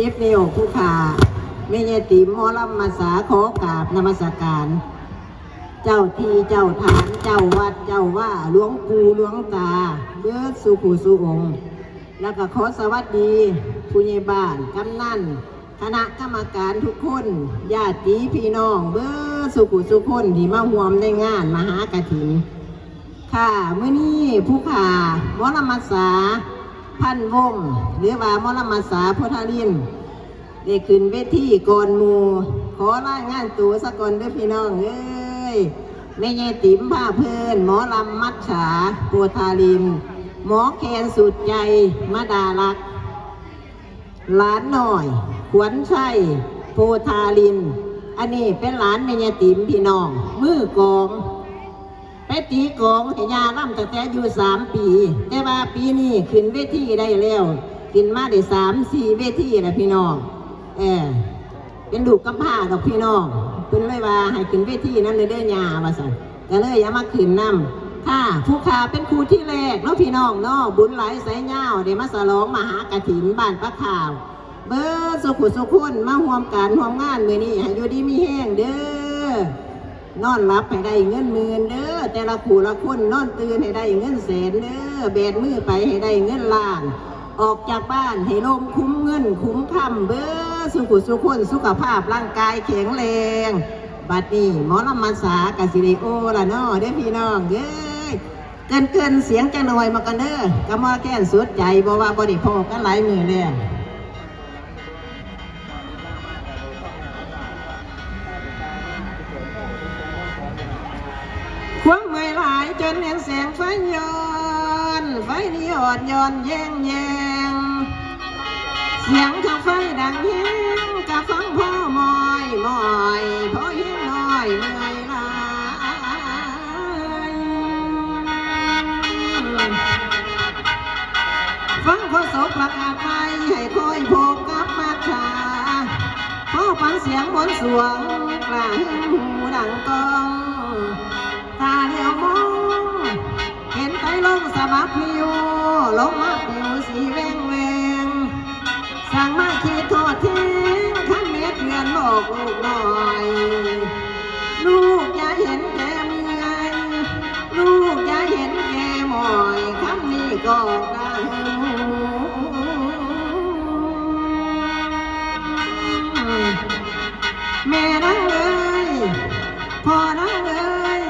10 นิ้วผู้ขาแม่ยายติ๋มหมอลำมาสาขอกราบนมัสการเจ้าที่เจ้าฐานเจ้าวัดเจ้าว่าหลวงปู่หลวงตาเบิดสู่ผู้สู่องค์แล้วก็ขอสวัสดีผู้ใหญ่บ้านกำนันคณะกรรมการทุกคนญาติพี่น้องเบิดสู่ผู้สู่คนที่มาร่วมในงานมหากฐินค่ะมื้อนี้ผู้ขาหมอลำมาสาพันวงหรือว่าหมอลำมาสาพุทธลินได้ขึ้นเวทีก่อนหมู่ขอรายงานตัวสักก่อนเด้อพี่น้องเอ้ยแม่ยายติ๋มผ้าเพิ่นหมอลำมัดฉาโพธาลินหมอแคนสุดใจมดาลักหลานหน่อยขวัญชัยโพธาลินอันนี้เป็นหลานแม่ยายติ๋มพี่น้องมือกองไปตีกองให้ยาล่ำตั้งแต่อยู่3 ปีแต่ว่าปีนี้ขึ้นเวทีได้แล้วขึ้นมาได้3-4 เวทีแล้วพี่น้องเป็นลูกกำพร้ากับพี่น้องเพิ่นเลยว่าให้ขึ้นเวทีนั้นเลยเด้อยาว่าซั่นก็เลยอย่ามาขึ้นนำค่ะผู้ขาเป็นครูที่แรกเนาะพี่น้องเนาะบุญหลายสายยาวได้มาฉลองมหากฐินบ้านปะข่าวเบิดสุขุสุขคนมาร่วมกันร่วมงานมื้อนี้ให้อยู่ดีมีแห้งเด้อนอนหลับให้ได้เงินหมื่นเด้อแต่ละผู้ละคนนอนตื่นให้ได้เงินแสนเด้อแบดมือไปให้ได้เงินล้านออกจากบ้านให้ลมคุ้มเงินคุ้มคำเบ้อสุขุสุขคนสุขภาพร่างกายแข็งแรงบัดนี้หมอลำมาสากสิริโอละเนาะเด้อพี่น้องเด้อเกินเสียงจังหน่อยมากันเด้อกำมาแก้นสุดใจบอกว่าบ่ได้พอกันหลายมือแล้วความเมื่อยหลายจนเห็นแสงไฟย้อนไฟนี้อ่อนย้อนแยงแยงเสียงข้าไฟดังเฮงกะฟังพ่อมอยมอยพ่อเฮงน้อยเมื่อยหลายฟังโฆษกประกาศไปให้คอยพบกับมาชาพ่อฟังเสียงบนสวงกล้าหึงหูดังกองตาเดียวมองเห็นไตลงสมัครพิวลงมาผิวสีแวงแวงสั่งมาคิดโทษทิ้งขั้นเม็ดเงินบอกลูกหน่อยลูกอย่าเห็นแก่เมื่อยลูกอย่าเห็นแก่หมอยคำนี้ก็ได้แม่นางเอ้ยพ่อนางเอ้ย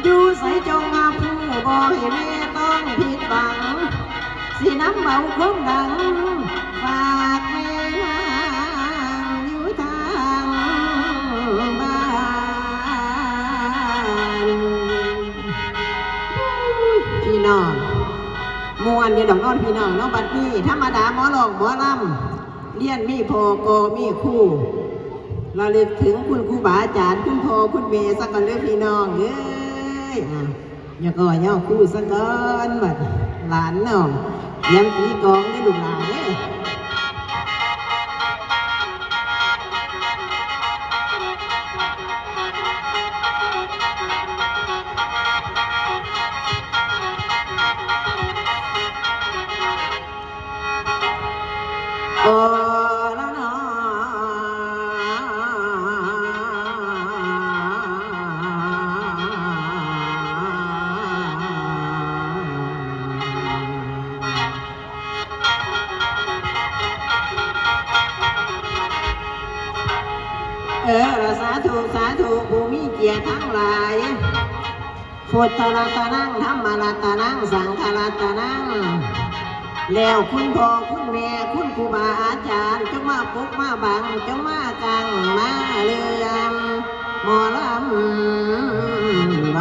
อยู่ใส่จงมาผู้บ่ให้แม่ต้องผิดหวังสีน้ำเบาคมดังฝากแม่นางอยู่ทางบ้านพี่น้องมวนอยู่ดอกนอนพี่น้องเนาะบัดนี้ธรรมดาหมอหลอกหมอลำเรียนมีพอกมีคู่เราเลึกถึงคุณครูบาอาจารย์คุณพ่อคุณแม่สักกันเด้อพี่น้องเอ้ยอย่าก่อย่อคู่สักก่อนบัดหลานน้องยังตีกองได้ลูกหลานเด้โอ้ละน้อสาธุสาธุผู้มีเกียรติทั้งหลายพุทธรัตนังธรรมรัตนังสังฆรัตนังแล้วคุณพ่อคุณแม่คุณครูบาอาจารย์จงมาปกมาบังจงมากังมาเลื่อมหมอลำใบ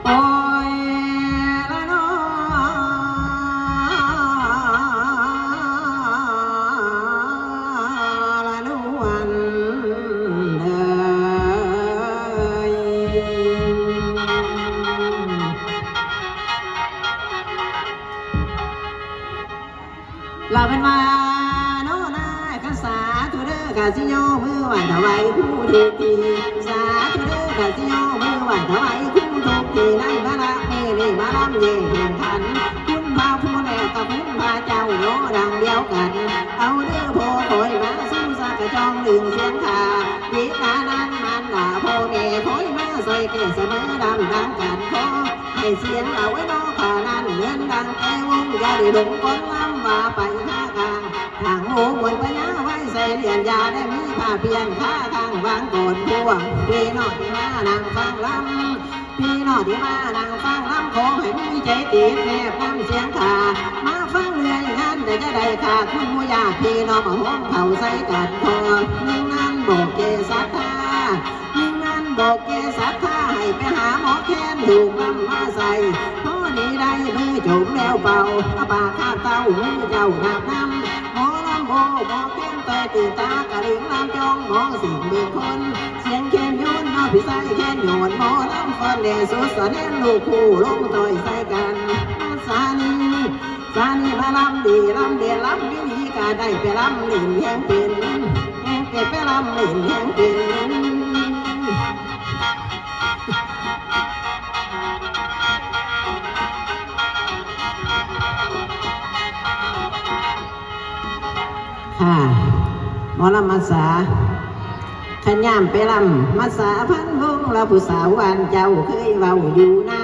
โอ้ยละน้อละนวลเอ้ยเราเป็นมาโน่นายกษาทุเด้อกาสิโยมือไหวถวายผู้ทีสาธุเด้อกาสิโยมือไหวถวายผู้ทุก ที่ไหนมาละมือนี่มาลำเย่แข่งขันคุณพาผู้แลกับคุณพาเจ้าโยดังเดียวกันเอาเด้อโพคอยมาสู้สักกระจองดึงเสียงขาวิกานั้นมันหนาโพแม่คอยมาใส่แก่เสมอดำดังกันขอให้เสียงเอาไว้นอขานั้นเงินดังแต่วงอย่าได้หลงคนลำว่าไปข้ากลางทางโหมวนพญาไว้ใส่เหรียญยาได้มีผ้าเพียงข้าข้างวางโกนพวงพี่น้องที่มานั่งฟังลำพี่น้องที่มานั่งฟังลำขอให้มีใจติดแนบน้ำเสียงขามาฟังเรื่อยงานแต่จะได้ขาดคุณมูยาพี่น้องมาห้องเขาใส่กัดคอยิ่งนั้นบอกเกสัทธายิ่งนั้นบอกเกสัทธาให้ไปหาหมอแค้นถูกลำมาใส่เพราะนี้ได้มือจุ่มแล้วเป่าปากข้าเต้ามือเจ้าหนักน้ำหมอลำโบหมอแค้นเตยตื่นตากระดิ่งลำจองมองสิ่งเมืองคนเสียงแค้นโยนน้อพี่ใส่แค้นโยนหมอลำฟันเดสุดสะแนนลูกคู่ลงต่อยใส่กันสานีมาลำดีลำเดียลำวิธีการได้ไปลำหลินแห่งเป็นแห่งเก็บไปลำหลินแห่งเป็นค่ะหมอลำมาสาขย่ามไปลำมาสาพันวงเราผู้สาววานเจ้าเคยเว้าอยู่หน้า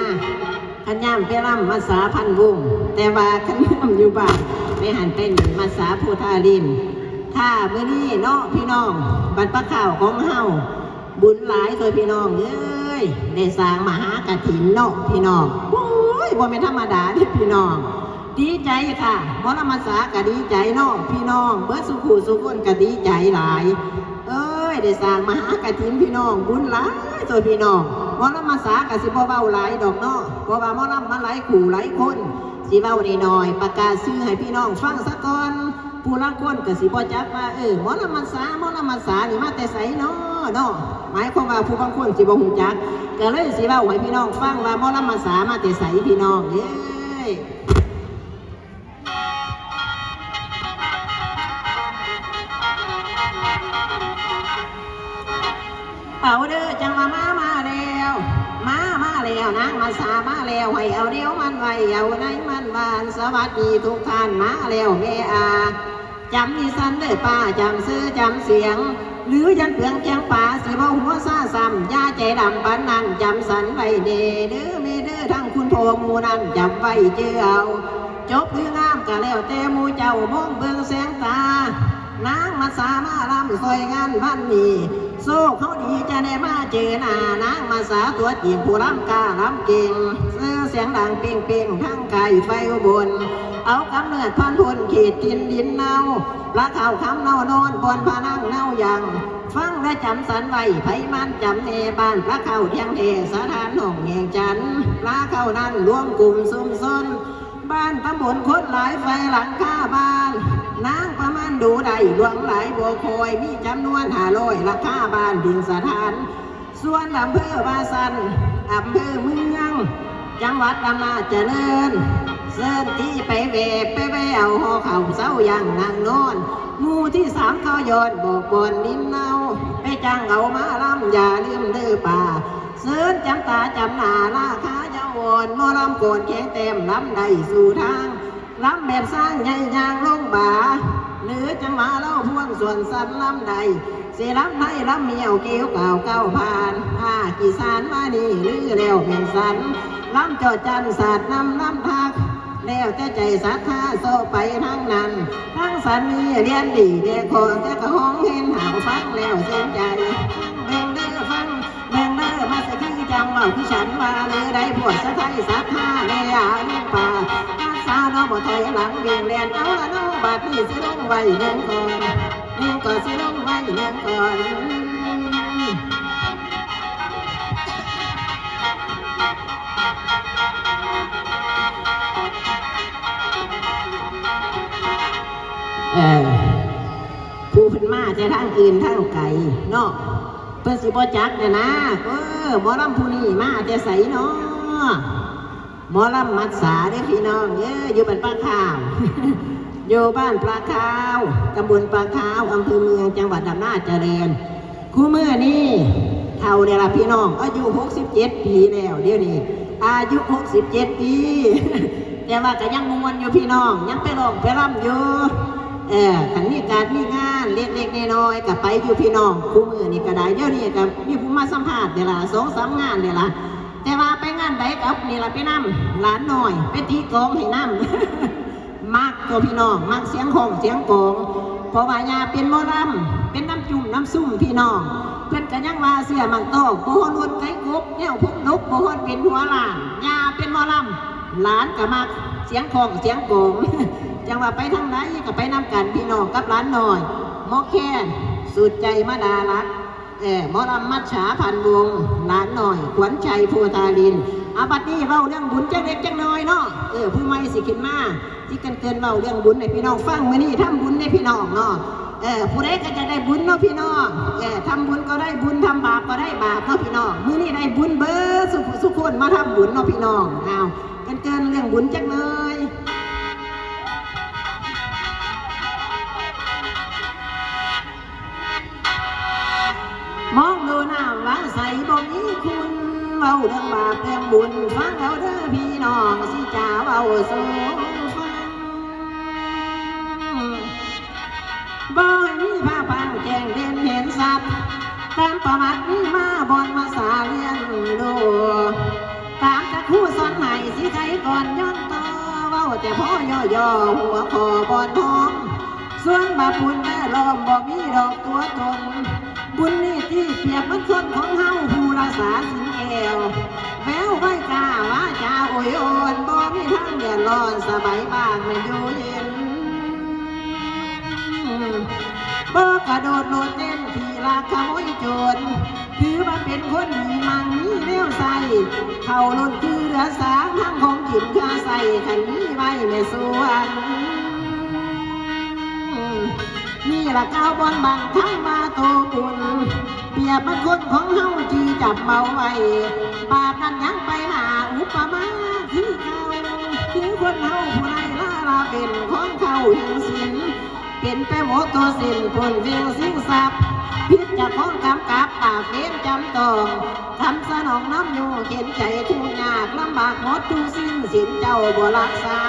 ขย่ามไปลำมาสาพันวงแต่ว่าขย่ามอยู่บ้านไปหันเป็นมาสาผู้ทาริมถ้าเมื่อนี้เนาะพี่น้องบรรพข่าวของเฮาบุญหลายตัวพี่น้องเอ้ยได้สร้างมหากฐินเนาะพี่น้องโอ้ยบ่เป็นธรรมดาที่พี่น้องดีใจค่ะหมอลำมาสาก็ดีใจเนาะพี่น้องเบิดสุขุสุขคนก็ดีใจหลายเอ้ยได้สร้างมหากฐินพี่น้องบุญหลายตัวพี่น้องหมอลำมาสาก็สิบ่เว้าหลายดอกเนาะเพราะว่าหมอลำมาหลายคู่หลายคนสิเว้าน้อยๆประกาศชื่อให้พี่น้องฟังซะก่อนผู้ละคนก็สิบ่จักว่าหมอลำมาสานี่มาแต่ไสเนาะหมายความว่าผู้บางคนสิบ่ฮู้จักก็เลยสิเว้าให้พี่น้องฟังว่าหมอลำมาสามาแต่ไสพี่น้องเอ้ยเอาเด้อจังว่ามาแล้วนางมาสามาแล้วให้เอาเดียวมันไว้เอาไหนมันบานสวัสดีทุกท่านมาแล้วแม่อาจำดิฉันเด้อป้าจำซื้อจำเสียงหรือยันเปลืองแกงป่าสิบ่หัวซาซ้ำยาใจดำปานนั้นจำสันไว้เด้อเมเด้อทั้งคุณพ่อมูนั้นจำไว้เจ้าจบหรืองามก็แล้วแต่มูเจ้ามองเบิ่งแสงตานางมาสามาลำซอยงานบ้านนี้โซ่เขาดีจะได้มาเจอหน้านางมาสาตัวจริงผู้ลำกาลำเก่งเสื้อเสียงดังเป่งทั้งไก่ไฟอุบลเอากำเนิดพันพลขีดดินเนาพระข่าวคำเนานอนบนพนังเนายังฟังและจำสันไว้ไผมันจำเนบ้านพระเข้าเทียงเทสถานห้องแห่งจันพระเข้านั้นรวมกลุ่มซุ่มซนบ้านตำบลคนหลายไฟหลังคาบ้านนางประมาณดูได้ดวงหลายบัวคอยมีจำนวน500ราคาบ้านดินสถานส่วนอำเภอบาสันอำเภอเมืองจังหวัดอำนาจเจริญเส้นที่ไปเวไปเอาหอเข่าเศร้าอย่างนางนอนหมู่ที่3เขาโยนบอกบนดินเนาไปจ้างเอามาลำอย่าลืมเด้อป่าเส้นจำตาจำหน้าราคาเยาวนมอลำโกนแข็งเต็มลำได้สู่ทางลำแบบสร้างใหญ่ยางลงบ่าหรือจังหวะเล่าพวงส่วนสันลำใดเสียลำไทยลำเมียวเกี้ยวเก่าผ่านกี่สานมานี่หรือแล้วเป็นสันลำจอดจันศาสตร์นำลำทักแล้วแต่ใจศรัทธาโซไปทั้งนั้นทั้งสันนี้เรียนดีเด็กคนแต่ก็ห้องเห็นหาวฟังแล้วเส้นใจเบ่งเด้อฟังเบ่งเด้อมาสักทีจังว่าที่ฉันว่าเลยได้บวชสะไทยศรัทธาแม่ลูกป่าสาวน้องบ่ถอยหลังเบี่ยงแลนเอาละน้องบาดนี้สิลงไว้เนื่องก่อนสิลงไว้เนื่องก่อนผู้เพิ่นมาจะทางอื่นทางไกลเนาะเพิ่นสิบ่จักเนี่ยนะหมอลำผู้นี้มาจะใสเนาะหมอลำมัดสาเด้อพี่น้องอยู่บ้านปลาขาวอยู่บ้านปลาขาวตำบลปลาขาวอำเภอเมืองจังหวัดอำนาจเจริญคู่เมื่อนี้ เท่าเดียวละพี่น้องอายุ67 ปีแล้วเดี๋ยวนี้อายุ67 ปีแต่ว่าก็ยังมวนอยู่พี่น้องยังไปร้องไปรำอยู่ขันมีการมีงานเล็กๆน้อยๆกับไปอยู่พี่น้องคู่มือนี่ก็ได้เดี๋ยวนี้ก็มีผู้มาสัมภาษณ์เดี๋ยวละ2-3 งานเดี๋ยวละแต่ว่าไปงานใดกับนี่ละไปนำหลานหน่อยไปตีกองให้นำมักตัวพี่น้องมักเสียงของเสียงกองเพราะว่ายาเป็นหมอลำเป็นน้ำจุ่มน้ำซุ่มพี่น้องเพื่อนกันยังว่าเสื้อมันโตโบฮอนวนไก่กบเนี่ยผมนกโบฮอนเป็นหัวหลานยาเป็นหมอลำหลานกับมักเสียงของเสียงกองจังว่าไปทางไหนก็ไปนำกันพี่น้องกับหลานหน่อยหมอแค่สุดใจมาดาลักหมอลำมัดฉาพันวงหลานหน่อยขวัญใจภูธารินอาบัดนี้เว้าเรื่องบุญจังเล็กจังน้อยเนาะผู้ไม่สิขึ้นมาที่เกินเว้าเรื่องบุญในพี่น้องฟังมื้อนี้ทำบุญในพี่น้องเนาะผู้ใดก็จะได้บุญเนาะพี่น้องทำบุญก็ได้บุญทำบาปก็ได้บาปเนาะพี่น้องมื้อนี้ได้บุญเบอร์สุขคนมาทำบุญเนาะพี่น้องเอาเกินเรื่องบุญจังเลยมองดูหน้าวางใสบ่มีคุณเว้าเรื่องบาปเรื่องบุญฟังเอาเด้อพี่น้องสิจ้าเว้าสู่ฟังบ่ให้มีผ้าพันแจ้งเด่นเห็นสัตว์ตามประวัติมีมาบอนมาสาเรียนดูตามจากผู้สอนให้สิใครก่อนย้อนต่อเว้าแต่พ่อย่อหัวคอบอนทองส่วนบาปบุญแม่ล้อมบ่มีดอกตัวตนบุญนี่ที่เปรียบเหมือนคนของเฮาผู้รักษาสินแก้วแววไว้กล้าว่าจะโอยโอนบ่มีทางเดือดร้อนสบายบ้านไม่อยู่เย็นบ่กระโดดโลดเต้นที่ราขโมยโจรถือว่าเป็นคนมีมังมีเลี้ยวใส่เข้าล้นคือเรือสางทั้งของกินข้าใส่ขันนี้ไว้ไม่สวนนี่ละก้าวบอลบังทั้งมาโตบุญเปรียบมันคนของเฮาจีจับเมาไว้บาปนั้นยังไปหาอุปมาคือเก่าคือคนเฮาผู้ใดลาเป็นของเขาหิวสินเป็นไปหมดตัวสิ้นผลเวียงสิ่งสับพิษจะพ้องกำกับปากเบี้ยจำตองทำสนองน้ำอยู่เข็นใจทุกยากลำบากหมดทุกสิ้นสินเจ้าบ่รักษา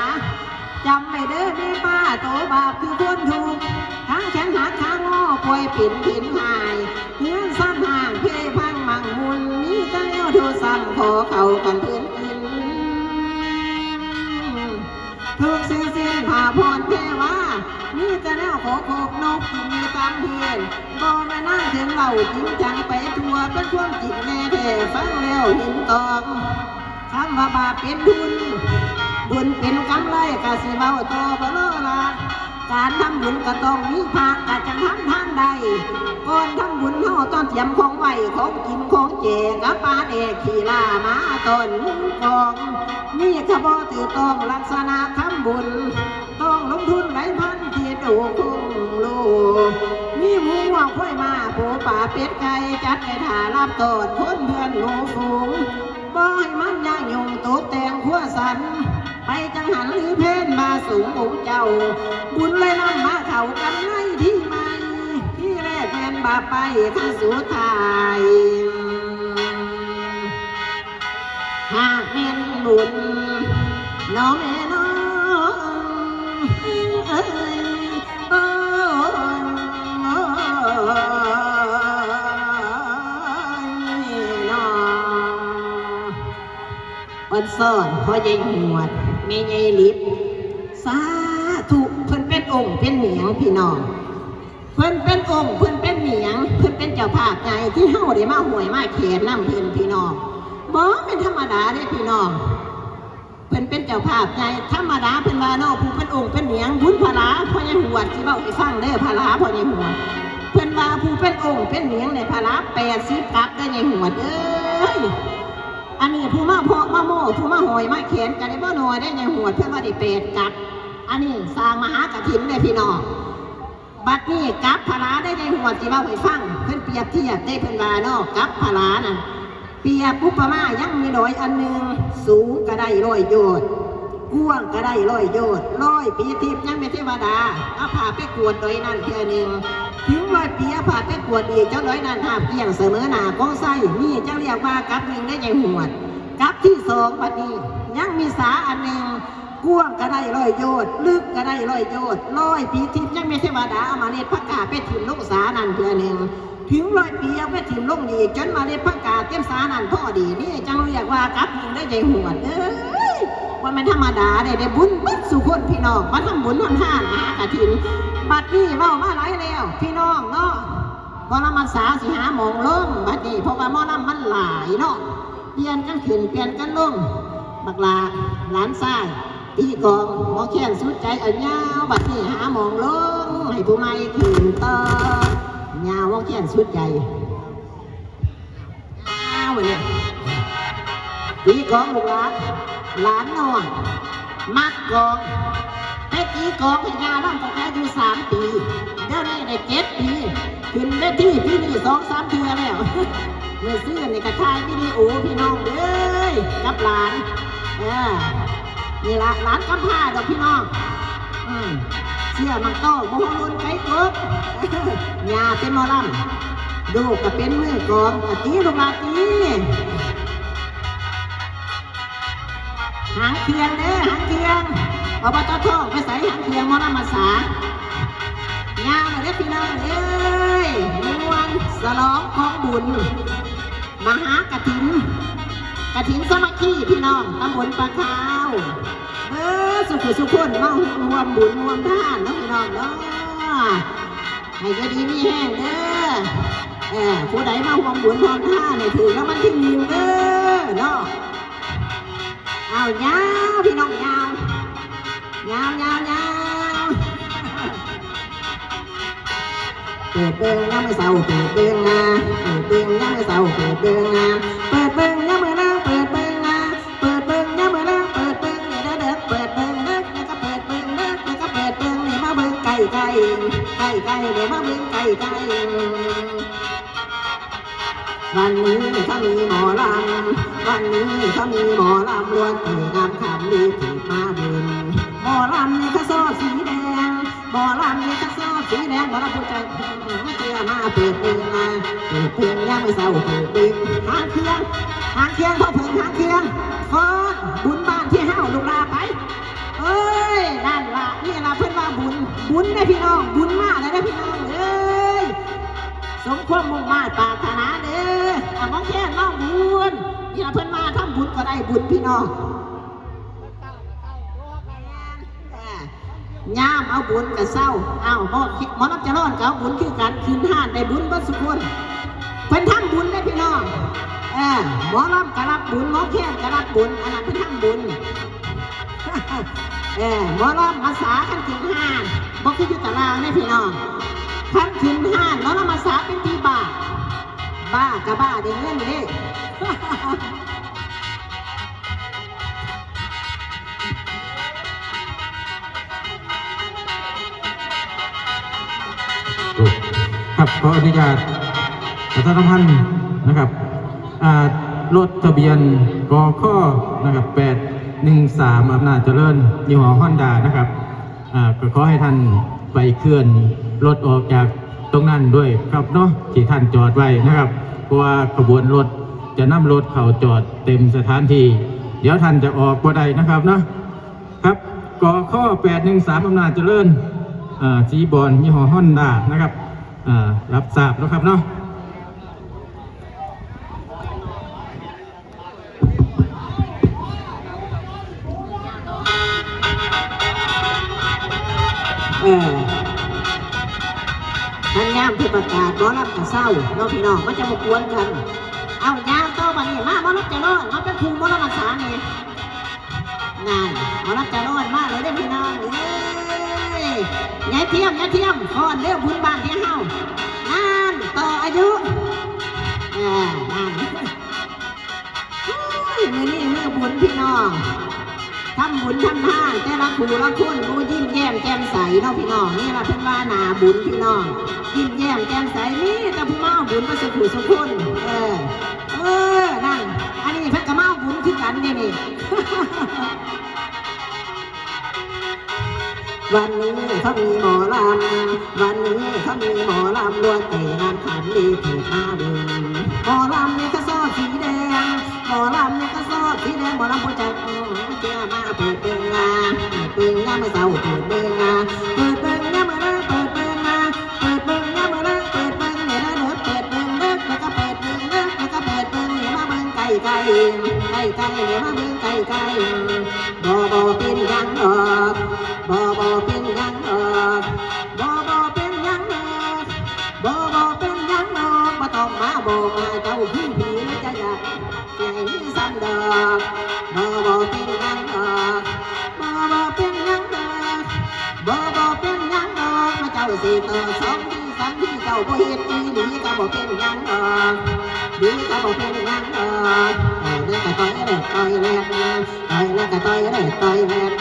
จำไม่เด้อแม่ป้าโตบาปคือคนถูกทั้งแขนหักทั้งงอป่วยปิ่นผินหายเงื่อนสั้นห่างเพพังมังมุนมีเจ้าทูซ้ำขอเขากันเพื่อนกินทุกสิ่งสิ้นผ่าพรเทวามีจะแนวขอโคกนกที่มีตามเพื่อนบ่แม่นั่งถึงเหล่าจริงจังไปทัวเป็นช่วงจิตแน่แท้ฟังแล้วหินตองคำว่าบาปเป็นทุนบุญเป็นกำไรกะสิเบาโตบ่โลละการทำบุญก็ต้องมีพระกะจังทำทานใดก่อนทำบุญเฮาต้องเตรียมของไว้ของกินของแจกกับปลาเด็กขี่ลามาต้นกองนี่ขบถือต้องลักษณะทำบุญต้องลงทุนหลายพันที่ดูคงลูกมีหมูว่าค่อยมาปูป่าเป็ดไก่จัดไปถ่ารับตอดคนเพื่อนหนูฝูงบ่ให้มันย่างยุงตกแต่งขัวสันไปจังหันหรือเพนมาสูงองค์เจ้าบุญเลยนำมาเข้ากันในที่ใหม่ที่แรกเป็นบาปไปขั้นสุดท้ายหากเป็นบุญน้องแม่น้องเอ้ยโอ้วันซ่อนพ่อใหญ่หวดแม่ใหญ่ลิบสาธุเพิ่นเป็นองค์เป็นเหนียงพี่น้องเพิ่นเป็นองค์เพิ่นเป็นเหนียงเพิ่นเป็นเจ้าภาพไงที่เฮาได้มาห่วยมาเขตน้ำเพิ่นพี่น้องบ่เป็นธรรมดาเด้พี่น้องเพิ่นเป็นเจ้าภาพไงธรรมดาเพิ่นว่าน้องผู้เป็นองค์เป็นเหนียงบุญพลาพ่อใหญ่หวดสิเว้าให้ฟังเด้อพลาพ่อใหญ่หวดเพิ่นว่าผู้เป็นองค์เป็นเหนียงในพลา80กับได้ใหญ่หวดเอ้ยอันนี้ผู้มาเพาะมาโม่ผู้มาหอยมาเขียนกันได้บ่หน่อยได้ในหัวเพื่อนว่าได้เป็ดกับอันนี้สร้างมหากฐินได้พี่น้องบัดนี้กับพลาได้ในหัวที่ว่าไปฟังเพื่อนเปรียบเทียบได้เพื่อนว่าเนาะกับพลาน่ะเปรียบปุปมายังมีดอยอันหนึ่งสูงก็ได้100 โยชน์ กวางก็ได้100 ปีทิพย์ยังไม่เทวดาเอาผ่าไปกวดโดยนั่นเพียหนึ่งถึง100 ปีเอาผ่าไปกวดอีกเจ้าร้อยนั่นหาบเกี่ยงเสมอหน้าก้องไส้นี่จะเรียกว่ากับหนึ่งได้ยังหวดกับที่2บัดนี้ยังมีสาอันหนึ่งกวางก็ได้100 ลึกก็ได้100 ปีทิพย์ยังไม่เทวดาเอามาเน็ตพักกาไปถิ่มลูกสานั่นเพียหนึ่งถึง100 ปีเอาไปถิ่มลงอีกจนมาเน็ตพักกาเต็มสานั่นพ่อดีนี่จังเรียกว่ากับหนึ่งได้ยังหวดว่ามันธรรมดาได้บุญบัดสุคนพี่น้องมาทำบุญวันห้ามหากระถินบัดนี้เมามาหลายแล้วพี่น้องเนาะพอเรามาสาสิหาหมองลงบัดนี้เพราะว่าหม้อน้ำมันหลายเนาะเปลี่ยนกันขึ้นเปลี่ยนกันลงบักลาหลานทรายตีกองหมอแค้นสุดใจเอาเงาบัดนี้หาหมองลงให้ผู้ไม่ขึ้นต่อเงาหมอแค้นสุดใจเงาเนี่ยตีกองลูกหลานนอนมักกองแต่ตีกองให้ยาล่ำตั้งแต่อายุ3 ปีเดี๋ยวนี้ได้7 ปีขึ้นได้ที่พี่นี่2-3 เทื่อแล้วเมื่อซื้อในกระทายวิดีโอพี่น้องเอ้ยกับหลานนี่ละหลานกำพร้าดอกพี่น้องเชื่อมันโตโมโหรุนไก่กบยาเป็นหมอลำดูก็เป็นมือกองตีลูกหลานตีหางเคียงหางเคียงอบต.ท่องไปใส่หางเคียงมอน้ำมาสางานเลยพี่น้องเอ้ยมวนสลองของบุญมหากฐินสามัคคีพี่น้องตำบลปลาขาวสุขคนมารวมบุญรวมทานน้องพี่น้องเนาะให้ก็ดีมีแห้งผู้ใดมารวมบุญรวมทานเนี่ยถือแล้วมันที่1เด้อเนาะเอายาวพี่น้องยาวเปิดเบิ้งยังไม่เศร้าเปิดเบิ้งนะเปิดเบิ้งยังไม่เศร้าเปิดเบิ้งนะเปิดเบิ้งยังไม่นั่งเปิดเบิ้งนะเปิดเบิ้งยังไม่นั่งเปิดเบิ้งเนี่ยเด็กเปิดเบิ้งเด็กแล้วก็เปิดเบิ้งเด็กแล้วก็เปิดเบิ้งเนี่ยมาเบิ้งไก่เดี๋ยวมาเบิ้งไก่วันนี้เขามีหมอลำวันนี้เขามีหมอลำล้วนแต่งามคำดีผิดมาบุญหมอลำเนี่ยเขาซอสีแดงหมอลำเนี่ยเขาซอสีแดงหมอลำผู้ใจไม่เชื่อมาเปิดเพลงมาเปิดเพลงยังไม่เศร้าเปิดเพลงหางเคียงพอเพิ่งหางเคียงฟอนบุญบ้านที่ห้าวลูกลาไปเอ้ยนั่นละนี่ละเพื่อนว่าบุญได้พี่น้องบุญมากเลยได้พี่น้องเอ้ยสมความมุ่งมั่นปรารถนาเด้อมองแค่น้องบุญนี่ละเพื่อนมาทำบุญก็ได้บุญพี่น้องยามเอาบุญกับเศร้าเอาหมอรับจะรอดกับบุญคือกันคืนห้านได้บุญบัดสุขคนเพิ่นทำบุญได้พี่น้องหมอรับกรับบุญหมอแค่กรับบุญอันนั้นเพิ่นทำบุญหมอรับมาสาขันคืนห้านบอกคืออยู่ตารางได้พี่น้องขันคืนห้านหมอรับมาสาเป็นปีบ้ากับบ้าได้เงินเด้ครับขออนุญาตประชาสัมพันธ์นะครับรถทะเบียนกขนะครับ813อำนาจเจริญยี่ห้อฮอนด้านะครับก็ขอให้ท่านไปเคลื่อนรถออกจากตรงนั้นด้วยครับเนาะที่ท่านจอดไว้นะครับเพราะว่าขบวนรถจะนำรถเข้าจอดเต็มสถานที่เดี๋ยวท่านจะออกบ่ได้นะครับเนาะครับกข813อำนาจเจริญสีบอลยี่ห้อฮอนด้านะครับรับทราบแล้วครับเนาะท่านยามที่ประกาศหมอรับกับเศร้าน้องพี่น้องมันจะมากวนกันเอายามโตมาเนี่ยมาหมอรับจะรอดมาเป็นภูมิหมอรับภาษาเนี่ยงานหมอรับจะรอดมากเลยได้พี่น้องยายเทียมก่อนเร็วบุญบ้านที่เฮางานต่ออายุงานมือนี่มือบุญพี่น้องทำบุญทำทานแต่ละผู้ละคนผู้ยิ้มแย้มแจ่มใสเนาะพี่น้องนี่ละเพิ่นว่าหนาบุญพี่น้องยิ้มแย้มแจ่มใสนี่แต่ผู้เมาบุญก็สุขสุขคนนั่นอันนี้เพิ่นก็เมาบุญคือกันนี่ วันนี้เขามีหมอลำวันนี้เขามีหมอลำล้วนแต่งานขันดีเถิดมาเบิ่งหมอลำเนี่ยก็ซอสีแดงหมอลำเนี่ยก็ซอสีแดงหมอลำผู้จัดเจ้ามาเปิดเบิ่งงานเปิดงานเมื่อเช้าเปิดเบิ่งงานเปิดเบิ่งงานเมื่อไรเปิดเบิ่งงานเปิดเบิ่งงานเมื่อไรเปิดเบิ่งเนี่ยนะเด้อเปิดเบิ่งเด้อแล้วก็เปิดเบิ่งเด้อแล้วก็เปิดเบิ่งเนี่ยมาเบิ่งไก่ไก่ไก่ไก่เนี่ยมาเบิ่งไก่ไก่บ่เป็นหยังดอกบ่เป็นหยังดอกบ่เป็นหยังดอกบ่เป็นหยังดอกบ่ต้องมาบอกมาเจ้าคือผีนะจะอยากใหญ่นี่ซ้ำดอกบ่เป็นหยังดอกบ่เป็นหยังดอกบ่เป็นหยังดอกมาเจ้าสิต่อสองที่สามที่เจ้าบ่เฮ็ดอีหลีก็บ่เป็นหยังดอกดีก็บ่เป็นหยังดอกแล้วก็ต่อยแหลกต่อยแหลกต่อยแล้วก็ต่อยแหลกต่อยแหลก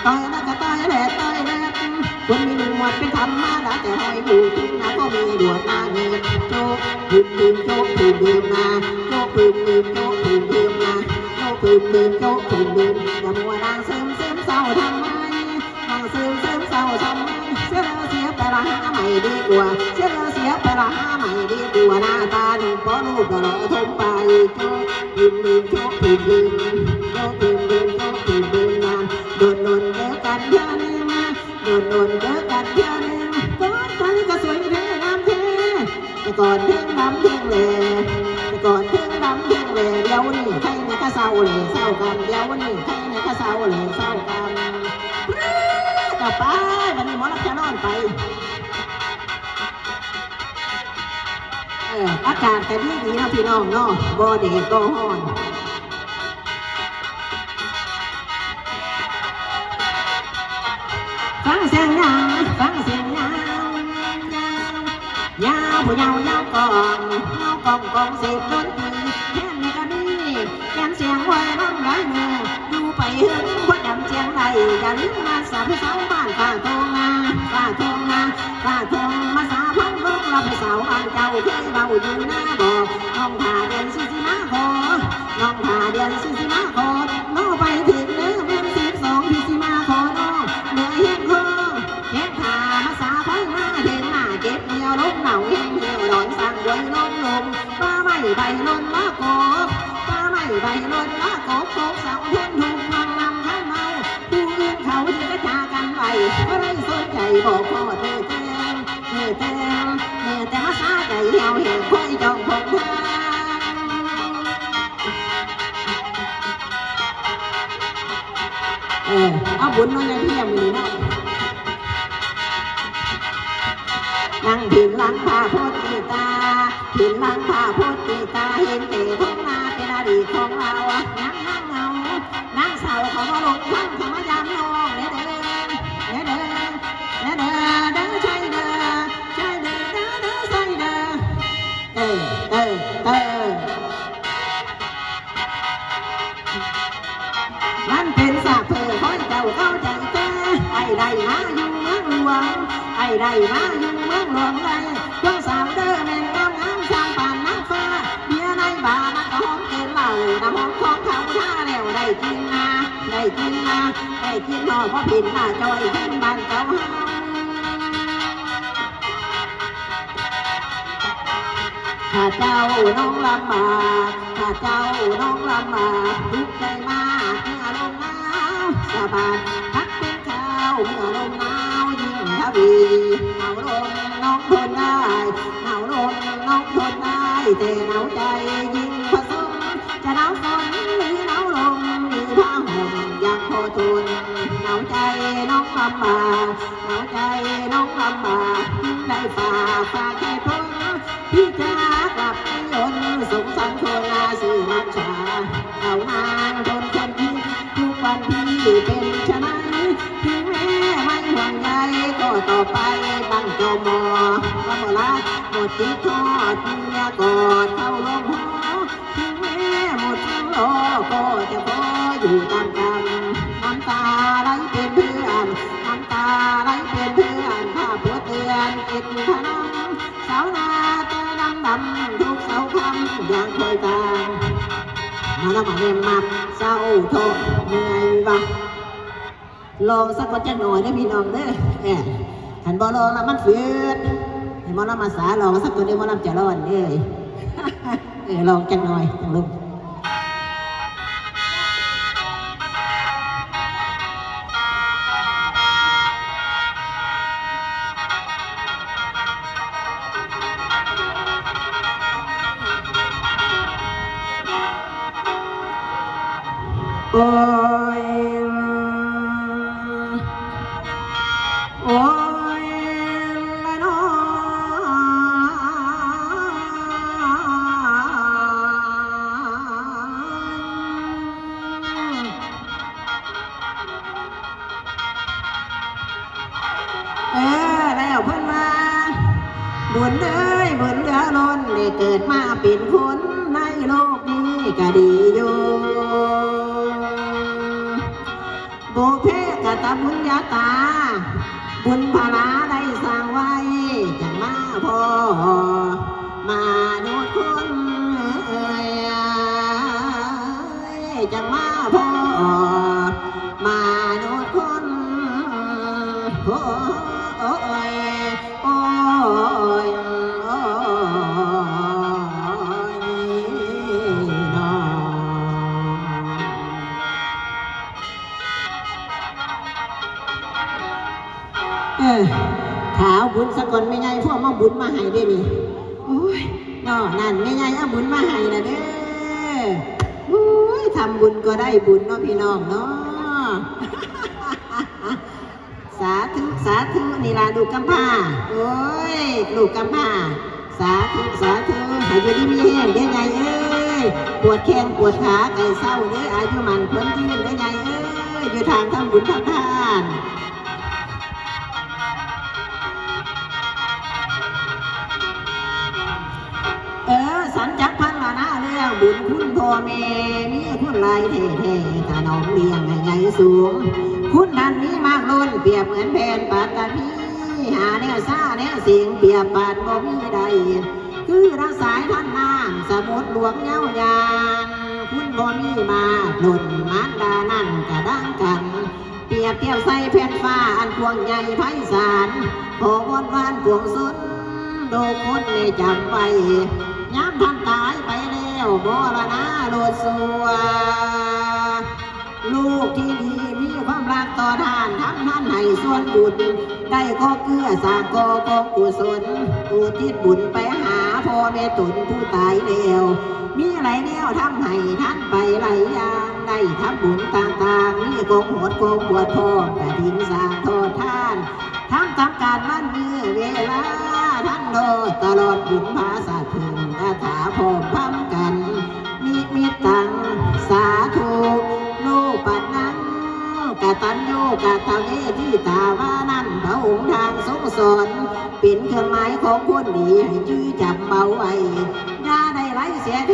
ต่อยแล้วก็ต่อยแหลกต่อยแหลกคนมีหนวดเป็นธรรมดาแต่หอยอยู่ทุ่งนาก็มีดวดนาเงินโจ๊กพึ่มโจ๊กพึ่มดื่มนาโจ๊กพึ่มโจ๊กพึ่มดื่มนาโจ๊กพึ่มโจ๊กพึ่มดื่มอย่ามัวนางซึมเศร้าทำไมนางซึมเศร้าทำไมเสียไปละหาใหม่ดีกว่าเสียไปละหาใหม่ดีกว่าหน้าตาหนุ่มป้อลูกก็หล่อทมไปโจ๊กพึ่มโจ๊กพึ่มดื่มโจ๊กพึ่มโจ๊กพึ่มดื่มนาโดนเจอกันเท่านี้มาโดนเจอกันเท่านี้ก่อนตอนนี้ก็สวยเท่งามเท่แต่ก่อนเท่งดำเท่งเลยแต่ก่อนเท่งดำเท่งเลยเดี๋ยวนี้ใครเนี่ยก็เศร้าเลยเศร้ากันเดี๋ยวนี้ใครเนี่ยก็เศร้าเลยเศร้ากันต่อไปวันนี้หมอรักจะนอนไปอากาศแต่ดีนะพี่น้องเนาะบ่แดดบ่ร้อนฟังเสียงยาวผู้ยาวกองเสพดนตรีแค่นี้ก็นี่แกนเสียงไว้น้ำไหลมืออยู่ไปหึงพดดำเชียงไรอย่าลืมมาสาวสาวบ้านฝ่าทงมาสาพันลูกเราไปสาวบ้านเจ้าเคยเบาอยู่หน้าบอกน้องผ่าเดือนสิมาขอน้องผ่าเดือนสิมาขอน้องไปถึงเนื้อเดือน12พี่สิมาขอน้องเหนื่อยเห็นคอเห็นผ่ามาสาพันมาถึงหน้าเก็บเดียวลงเหนาเห็นเดียวหลอนสั่งด้วยลงป้าไม่ใบลนละกบป้าไม่ใบลนละกบโกสาวทุนถูกมังนำข้าเมาผู้อื่นเขาที่กระจากันไปก็ไม่สนใจบอกพ่อเธอแต่มาซาใจเหี่ยวเห็นคอยจองพงทางเอาบุญน้อยเที่ยมเลยเนาะนั่งถึงหลังผ้าโพดกีตาถึงหลังผ้าโพดกีตาเห็นเตะท้องนาเป็นอดีตของเรานั่งเงานั่งเศร้าเขามาลงทั้งเขามายามน้องเด้อใช่เด้อใช่เด้อมันเป็นสาบเพื่อคอยเจ้าเข้าใจแต่ไอ้ใดมาอยู่เมืองหลวงไอ้ใดมาอยู่เมืองหลวงใดพวกสาวเด้อแม่งกำงามช่างป่านนักฟ้าเบียร์ในบาร์มันก็หอมเกินเหล่าน้ำหอมของเขาท่าแล้วได้กินหอเพราะผิดหน้าจอยขึ้นบ้านเก่าถ้าเจ้าน้องลำบากทุกใจมากเมื่อลมหนาวสะบัดพักเป็นข้าวเมื่อลมหนาวยิ่งทวีหนาวลมน้องทนได้แต่หนาวใจยิ่งผสมจะหนาวฝนหรือหนาวลมมีผ้าห่มยังพอทนหนาวใจน้องลำบากได้ฝากให้พ้นพี่จะกลับไปยนสงสารคนอาสื่อมัจฉาเอานางทนคนที่ทุกวันที่เป็นชนะถึงแม้ไม่ห่วงใยก็ต่อไปบังจมอว่าเมื่อรักหมดจิตทอดเมียกอดเข้าลงหอถึงแม้หมดทั้งโลกก็จะขออยู่ตามกันน้ำตาไหลเป็นเพื่อนถ้าผัวเตือนอิดขนมสาวนาแต่ดำทุกเสาคำอย่างคอยตามมาแล้วมาเรียนมาเศร้าโทษเหนื่อยบ้าง ลองสักวันจักหน่อยได้อพี่น้องเด้อขันบ่ลองแล้วมันฝืดให้หมอลำมาสาลองสักตัวเดียวหมอลำจะร้อนเด้อ ลองจักหน่อยจังลุกโอ้ยโอ้ยละน้อแล้วเพิ่นมาบุญเอ้ยบุญเหลือล้นได้เกิดมาเป็นคนในโลกนี้ก็ดีอยู่บุพเพกตบุญญาตาบุญพลาได้สร้างไว้จังมาพอมาโนดคนเอ่ยจังมาพอมาโนดคนโอ้ยโอ้ยโอ้ยน้อขาวบุญสะกอนไม่ไงพวกมาบุญมาให้ได้นี่โอ้ยน้อนั่นไม่ไงเอาบุญมาให้นะเด้อโอ้ยทำบุญก็ได้บุญเนาะพี่น้องเนาะ สาธุสาธุนี่ล่ะลูกกำพร้าโอ้ยลูกกำพร้าสาธุสาธุให้อยู่ดีมีแห้งเด้อไงเอ้ยปวดแข้งปวดขาไก่เศร้าเด้ออายุมันพ้นยืนเด้อไงเอ้ยอยู่ทางทำบุญทำทานสันจักพันละนะเรื่องบุญคุณพ่อแม่มีคุณหลายแท้ๆถ้าน้องเลี้ยงใหญ่สูงคุณนั้นมีมากล้นเปรียบเหมือนแผ่นปัตตานีหาแนวซ่าแนวเสียงเปรียบปานบ่มีใดคือรักสายท่านน้ำสมุทรหลวงเย้ายานคุณบ่มีมาหล่นมารดานั่นกระดังกันเปรียบเทียบใส่แผ่นฟ้าอันพวงใหญ่ไพศาลขอวอนวานพวงสุนโดคนในจำไว้ย้ำท่านตายไปแล้วมรณะโลดสัวลูกที่ดีมีความรักต่อท่านทำท่านให้ส่วนบุญได้ก็เกื้อสร้างก่อกองกุศลอุทิศบุญไปหาพ่อแม่ตุนผู้ตายแล้วมีหลายแนวทำให้ท่านไปหลายอย่างได้ทำบุญต่างๆมีกองโหดกองบวชพ่อแต่ดินสร้างโทษท่านทำตามการมันมีเวลาท่านโดตลอดบุญภาษาถึงคาถาพร้อมพร้อมกันมีตังสาธุโลปันนังกตัญญูกตเวทิตาวานันพระองค์ทางทรงสอนเป็นเครื่องหมายของคนดีให้ชื่อจำเบาไว้อย่าได้ไร้เสียเท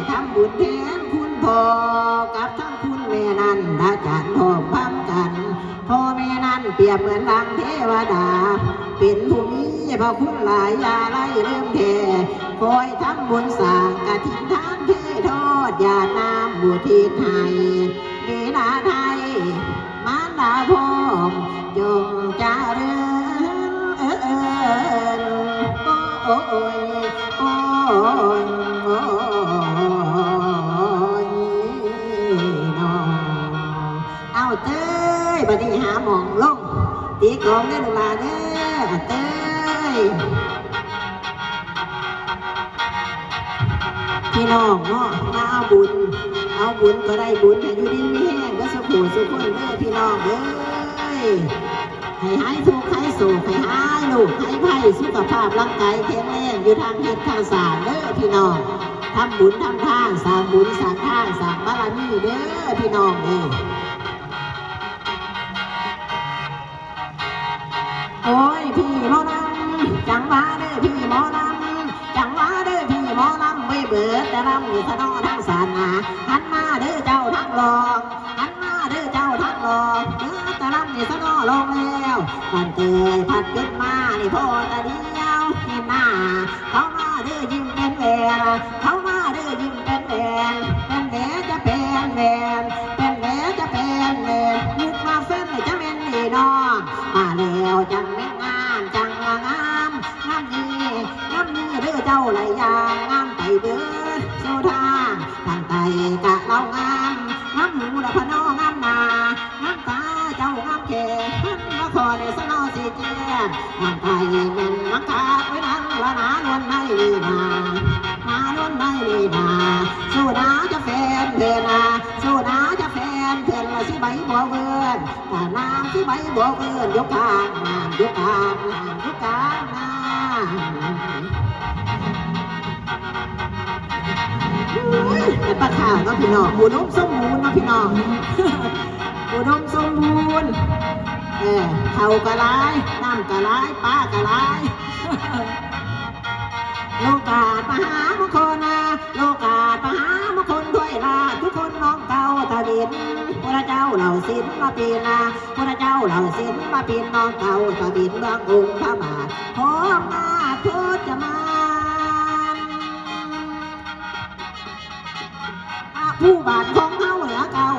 ทำบุญแทนคุณพ่อกับทั้งคุณแม่นั้นอาจารย์พร้อมพร้อมกันพ่อแม่นั้นเปรียบเหมือนดังเทวดาเป็นผู้มีพระคุณหลายอย่าไล่เรื่องแท้คอยทำบุญสร้างกฐินทานเทโทษอย่านำบุทิศให้เวลาไทยมารดาพร้อมจงเจริญโอ้ยโอ้ยโอ้ยน้องเอาเต้ยบัดนี้หาหมองลงตีกลองได้ลูกหลานเด้อเต้ยพี่น้องเนาะมาเอาบุญก็ได้บุญให้อยู่ดีมีแห้งก็สุขสุขคนเด้อพี่น้องเด้อให้หายทุกข์หายโศกให้หายลูกหายไผ่สุขภาพร่างกายแข็งแรงอยู่ทางเหตุทางศาสตร์เด้อพี่น้องทำบุญทำทานสร้างบุญสร้างทานสร้างบารมีเด้อพี่น้องเด้อโอ้ยพี่หมอลำจังหวะเด้อพี่หมอลำจังหวะเด้อพี่หมอลำไม่เบิดแต่ลำมีสนอทางศาสนาหันมาเด้อเจ้าทั้งหลอกหันมาเด้อเจ้าทั้งหลอกแต่ลำมีสนอลงแล้วมันเตยผัดขึ้นมานี่พ่อตาเดียวเห็นหน้าเขามาเด้อยิ้มเป็นแหวนเขามาเด้อยิ้มเป็นแหวนเป็นแหวนจะเป็นแหวนเป็นแหวนจะเป็นแหวนนึกมาเส้นจะเป็น จังแม่งามจังงามงามนี่เด้อเจ้าไหลยางงามไปเบิดสู่ทางทางไตกะเรางามหูละพะน้องามนางามตาเจ้างามแก่ละครในสนอสีเจียงามไตแม่นมังคาไว้นั่งละนาล้วนในลีนาล้วนในลีนาสู่นาจะแฟนเธอนาสู่นาจะแฟนเธอละสิใบบัวเวิร์นตาน้ำสิใบบัวเวิร์นยกกลางน้ำยกกลางน้ำยกกลางน้แต่ปลาข่าวเนาะพี่น้องหมูนมส้มหมูเนาะพี่น้องหมูนมส้มหมูนเขากะไรน้ำกะไรปลากะไรโลกาปหามงคลนะโลกาปหามงคลด้วยลาทุกคนน้องเก่าตะบินพระเจ้าเหล่าศิลมาปีนาพระเจ้าเหล่าศิลมาปีนน้องเก่าตะบินเมืององค์พระบาทพร้อมหน้าทุจะมาผู้บาทของเฮาเหนือเก่า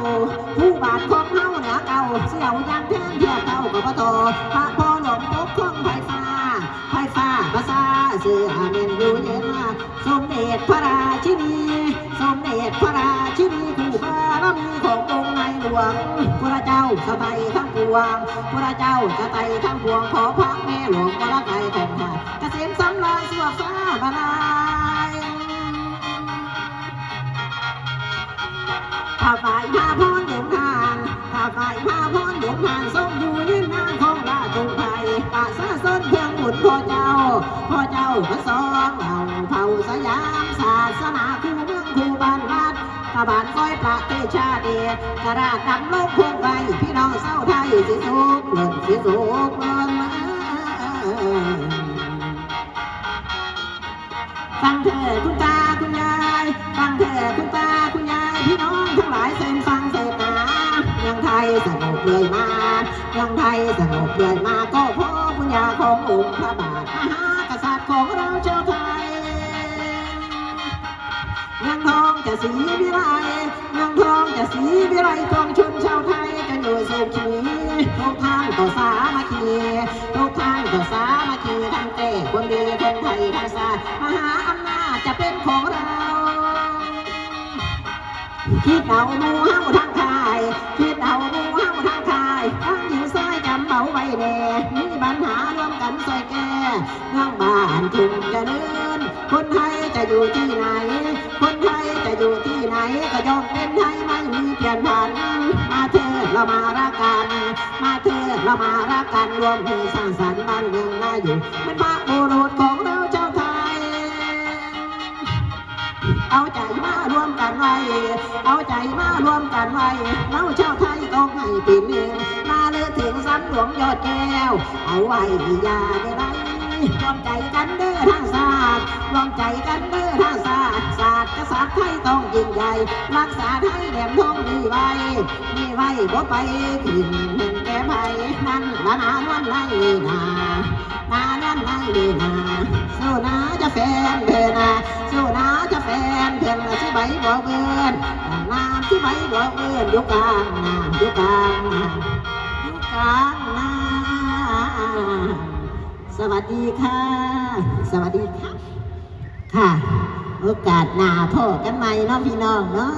ผู้บาทของเฮาเหนือเก่าเสี่ยวยันแทนเทียบเก่ากับพระโตพระพ่อหลวงปกครองไฟฟ้าภาษาเสือเมนอยู่เย็นสมเด็จพระราชินีสมเด็จพระราชินีคู่บารมีขององค์ในหลวงพระเจ้าสไตทั้งปวงพระเจ้าสไตทั้งปวงขอพระแม่หลวงวรไกรของข้าเกษมสำราญสวบฟ้าบาลายถ้าฝ่ายพาพรหลวงทานถ้าฝ่ายพาพรหลวงทานทรงอยู่ยืนนานของราชไทยป่าซาส้นเพียงบุญพ่อเจ้าพระสองเผ่าสยามศาสนาคู่เมืองคู่บ้านวัดตะบานก้อยประเทศชาติกระดาษดำลงคงไว้พี่น้องเศร้าไทยสิสุขเลื่อนสิสุขเลื่อนฟังเถิดคุณตาคุณยายฟังเถิดคุณตาคุณยายพี่น้องทั้งหลายเส้นฟังเสดนาเมืองไทยสงบเลยมาเมืองไทยสงบเลยมาก็เพราะบุญญาขององค์พระบาทมหากษัตริย์ของเราชาวไทยเมืองทองจะสีวิไลเมืองทองจะสีวิไลกองชนชาวไทยจะอยู่สุขีทุกท่านต่อสามัคคีทุกท่านต่อสามัคคีทั้งเต้คนดีคนไทยทั้งชาติมหาอำนาจจะเป็นของเราคิดเอาหมู่เฮาทางคายคิดเอาหมู่เฮาทางคายทั้งหญิงชายจำเบาไว้แน่มีปัญหารวมกันช่วยแก้เมืองบ้านทุ่งเจริญคนไทยจะอยู่ที่ไหนคนไทยจะอยู่ที่ไหนก็ย่อมเป็นไทยไม่มีเปลี่ยนผันมาเถิดเรามารักกันมาเถิดเรามารักกันรวมมือสร้างสรรค์บ้านเมืองน่าอยู่เป็นพระโอรสของเราชาวไทยเอาใจมารวมกันไว้เอาใจมารวมกันไว้เราชาวไทยต้องให้ปีหนึ่งมาเลือถึงสันหลวงยอดแก้วเอาไว้อย่าได้ไรรวมใจกันเด้อทางศาสตร์รวมใจกันเด้อทางศาสตร์ศาสตร์กษัตริย์ไทยต้องยิ่งใหญ่รักษาไทยแหลมทองมีไว้บ่ไปขึ้นหนึ่งแก่ไผ่นั่นละนาล้วนในนาล้วนในนาสู้นาจะแฟนเธอนาสู้นาจะแฟนเธอละสิใบบ่เบินน้ำสิใบบ่เบินอยู่กลางน้ำอยู่กลางน้ำอยู่กลางน้ำสวัสดีค่ะสวัสดีค่ะค่ะโอกาสหน้าพ่อกันใหม่เนาะพี่น้องเนาะ